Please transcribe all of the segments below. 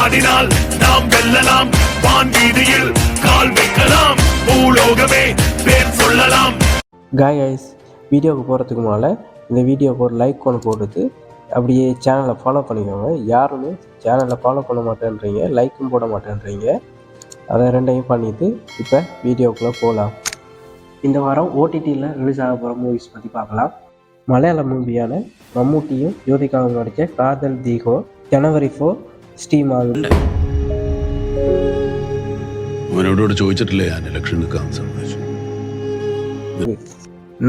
போராடினால் நாம் வெல்லலாம். வான் வீதியில் கால் வைக்கலாம். பூலோகமே பேர் சொல்லலாம். கைஸ், வீடியோவுக்கு போகிறதுக்கு முன்னால் இந்த வீடியோவுக்கு ஒரு லைக் ஒன்று போட்டுட்டு அப்படியே சேனலை ஃபாலோ பண்ணிக்கோங்க. யாருமே சேனலை ஃபாலோ பண்ண மாட்டேன்றீங்க, லைக்கும் போட மாட்டேன்றீங்க. அதை ரெண்டையும் பண்ணிவிட்டு இப்போ வீடியோக்குள்ளே போகலாம். இந்த வாரம் ஓடிடியில் ரிலீஸ் ஆக போகிற மூவிஸ் பற்றி பார்க்கலாம். மலையாள மூவியான மம்மூட்டியும் யோதிகாவும் நடித்த காதல் தீகோ ஜனவரி 4 ஸ்ட்ரீம் ஆகுது.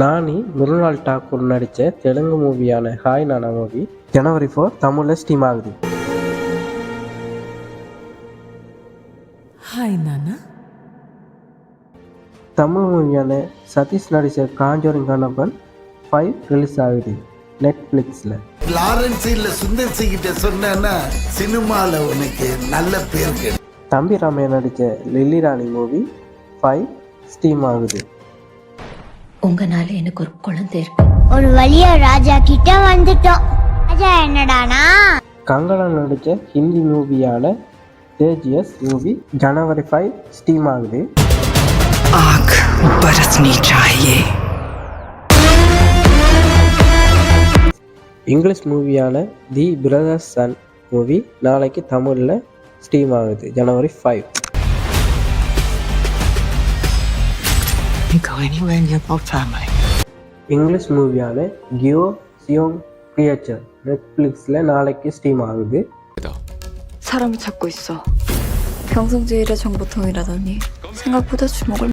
நானி மிருனால் டாக்கூர் நடித்த தெலுங்கு மூவியான ஹாய் நானா மூவி ஜனவரி 4 தமிழில் ஸ்ட்ரீம் ஆகுது. ஹாய் நானா தமிழ் மூவியான சதீஷ் நடித்த காஞ்சோரிங் கண்ணப்பன் 5 ரிலீஸ் ஆகுது நெட்ஃப்ளிக்ஸில். லாரன்ஸ் இல்ல சுந்தர் சி கிட்ட சொன்னா சினிமால உனக்கு நல்ல பேர் கிடைக்கும். தம்பி ராமையா நடித்த லில்லி ராணி மூவி 5 ஸ்ட்ரீம் ஆகுது. உங்கனால எனக்கு ஒரு குழந்தை இருக்கு. ஒரு வழியா ராஜா கிட்ட வந்துட்டோம். ராஜா என்னடானா கங்கனா நடித்த ஹிந்தி மூவியான தேஜியஸ் மூவி ஜனவரி 5 ஸ்ட்ரீம் ஆகுது. आग बरसनी चाहिए. இங்கிலீஷ் மூவியான தி பிரதர்ஸ் சன் மூவி நாளைக்கு தமிழில் ஸ்ட்ரீம் ஆகுது ஜனவரி 5. Go anywhere near your family. English மூவியான கியோ சியோங் கிரியேச்சர் நெட்ஃப்ளிக்ஸில் நாளைக்கு ஸ்ட்ரீம் ஆகுது. 사람을 찾고 있어. 경성지일의 정보통이라더니 생각보다 주목을